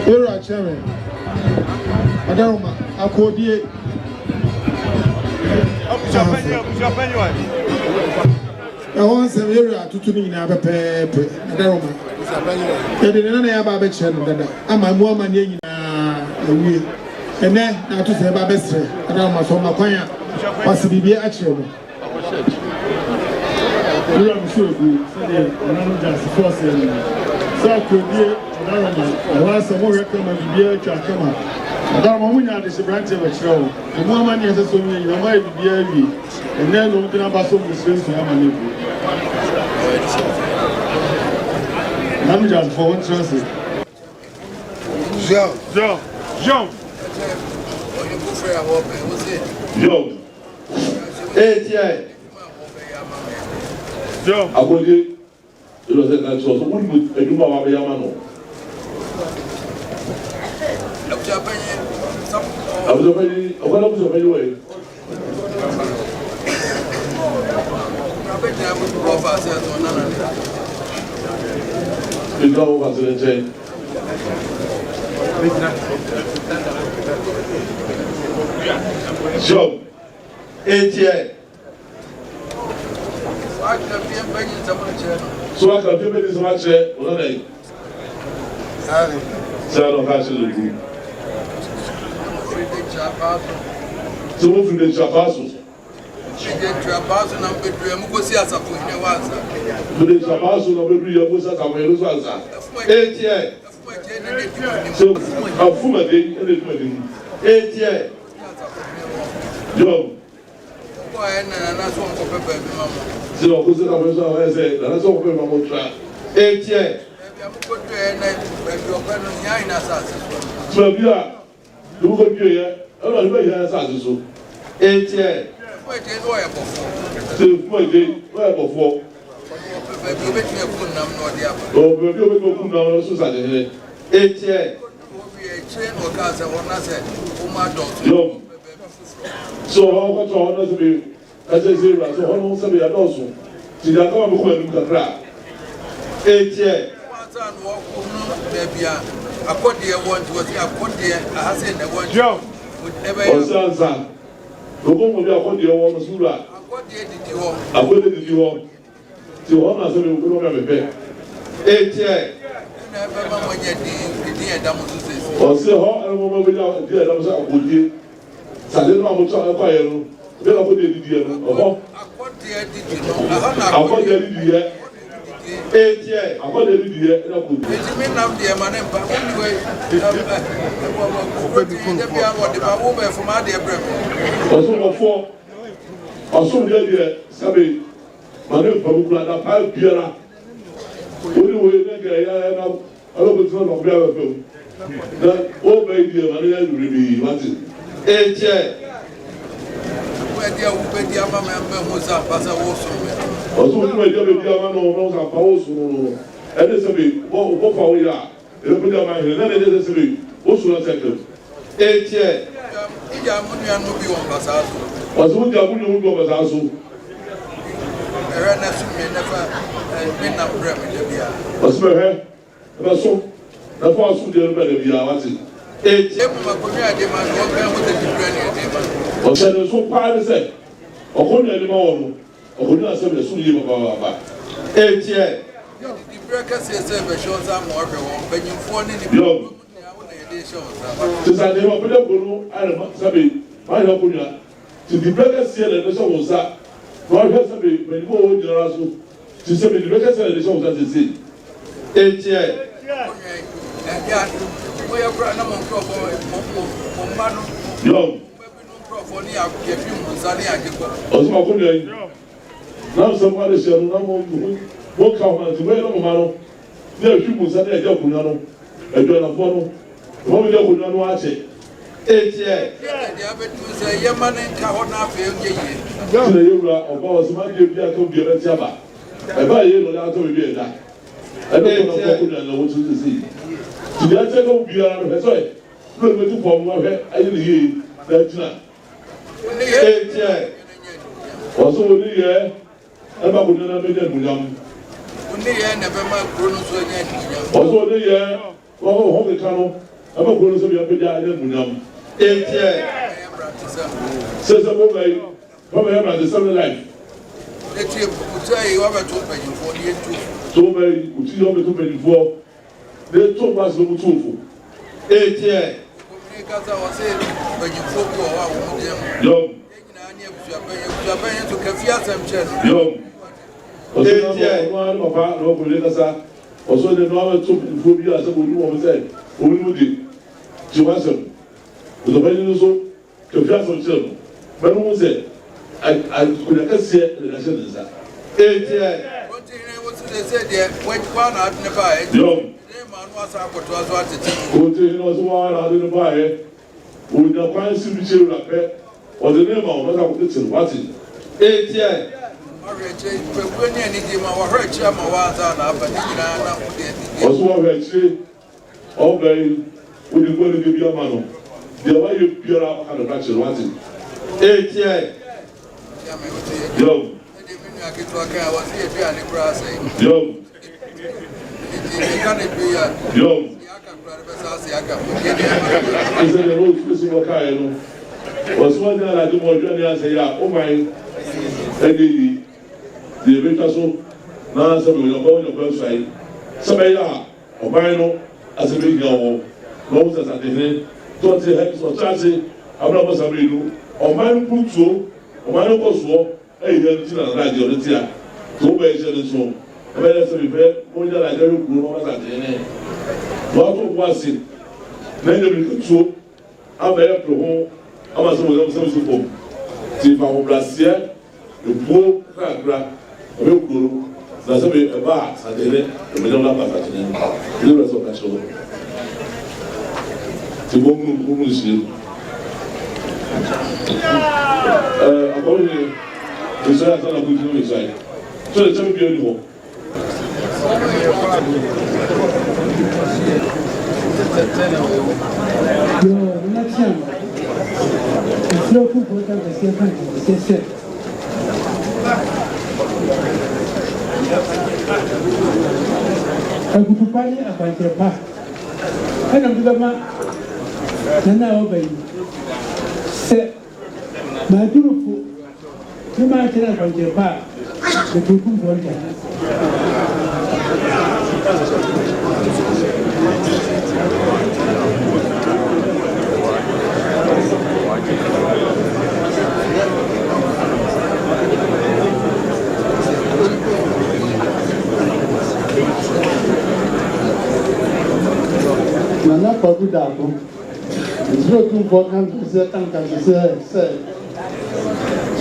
Era chairman. Adaroma akodie. Once a year to me in a pepe. Adaroma. And then I have a better than I'm a woman in a week. And then I to say about best. Adaroma from my choir. Possibly actually. I'm sure you say, I'm just forcing. So I could be. I want some more recommend to be a chakama. I don't want to have branch of a show. The more money has a so many, you might be a and then looking about some Muslims to have a neighbor. I'm just for one transit. Jean. It was a natural, so we would do my Yamano. I was already away. It's all over the chain. So, 88. So I can do this much on a day. Sound of absolutely. So move to the Chapasso. To the Chapasso, number 3 was at a way. So I'm full of it. 88. Joe. So who's the number? That's all for my track. 88. So yeah, you go here. I don't know where has so. 88. So where before. Oh, maybe we go now. So 88. So how much honor to be as a zero? So how long somebody also? See that come with the crowd. 88. I put the one to I put the I said the one Joe. Osansa. Go go mo bi akodi e wo sura. Akodi e didi wo. Akodi e didi wo. Ti wo na so be ko no me be. 88. Na be ma mo nya di e da mo so se. O se ho e mo mo bi da di e da mo so akodi. Sa de no mo so e kwa ye no. Be na akodi e didi e no. Oho. Akodi e didi no. Aha na akodi e didi e. 88. Akodi e didi e na akodi. E ti me na de e ma na mpa. Also, dear, Sabi, Manu Pabula, Pal Piera. Only way I don't know of film. That old baby, Maria will be wanted. 88. Also, my dear, knows our powers. And it's a bit, what for we are. It'll put your mind, and then it is a bit. What's your second? 88. Was what the woman was also. Was my hair? That's so. The first would be better be our 88. Or said so far as said. Or hold any more. Or would not say the Sunday of our 88. The breakers is shows I'm more when you phone in since I never put up I don't Sabi, I don't put you. To the breakers here, the nation was that. God has Sabi, when you go in your house, to say the breakers here, the nation was that. 88. And yet, we are brought among Yo. Now somebody said, no, what come to wait on Mano? There are people that are Jokunano, a John Fono. What we don't watch it. 88. Yaman and Kahona, you are about as much as you are to be a Java. Eba ye no da to bi e da. Ebe ko na ko na no to see. Ti ya te ko bi ara no so e. No me tu form wa he ayi ni ye da tina. Also ni ye eba ko na me de munyam. Ni ye na be ma kro no so nya munyam. Also ni ye ho ke kanu eba ko no so bi a pe da nya munyam. Says a boy, come here at the summer life. Let you say you have a 2 million for the 2. So many, which is over 2 million for the 2 months of 2. 8 years. Because I was saying, when you folk or out, young. To confess some chest. Young. Papa, no, Politasa, also the normal 2 million as a woman said, Umudi, Johansson. With the very so confess some children. But who said, I could have said the national. 8 years. They said, when one out in the buy, young. Was what it is. Was one out in the buy. With the fine civil rapper or the name of what I would say, what is 8 years. When anything, our hurt Chama was on, but also, I say, all day, when you go to give your man, the way you pure out and the natural what is 8 years. Young. Young. Young. I said the road physical car was one that I do more journey and say, yeah, oh my, the Vitaso, now some of your website, somebody or Bino as a big girl, knows as at the head, 20 heads or charity, I'm not supposed to do, or mine put so, or mine was so, a young teen radio, the tear, 2 ways so. When I say, when you like every group at the end, what was it? Then you can show. I'm a home. I'm a some of them. If I will blast here, the poor crack, a real guru, that's a bar at the end, and we don't have that in the rest of the show. The woman is here. I'm going to say, I'm going to do it. So it's a beautiful. Nana Pagu Dabo, it's not too important to say, thank you, say.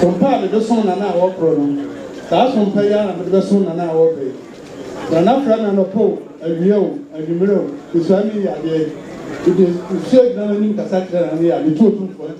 Some part of the son and our program. That's one pay and the son and our pay. Nana friend and a pope, a real, a numero, is family idea. It is shared learning the sector and the two for it.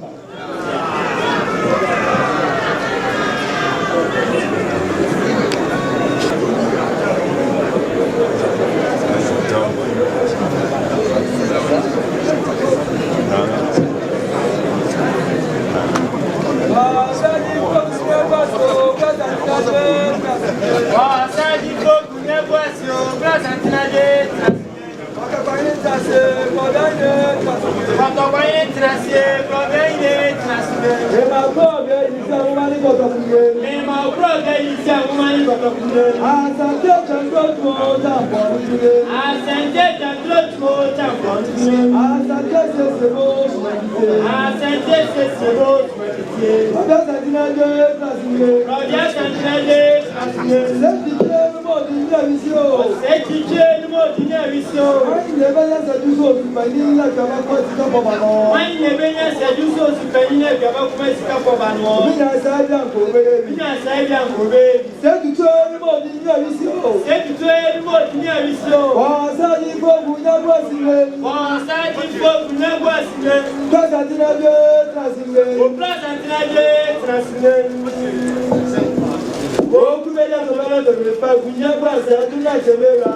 de me pas vous n'y a pas ça tout là je vais là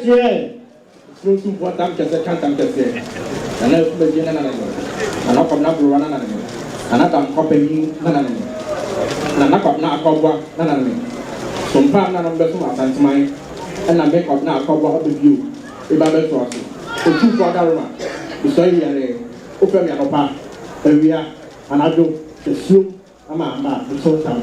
tiens surtout pour tant que c'est quand tant que c'est ana ku be jena na ana ko na bro na ana tam ko pe ni na ko na akobwa na so mpa na no be so asantimai na make up na akobwa be view e ba be so aso o tu for that room so yi ale o fe mi anopa ewia anado esu ama so tam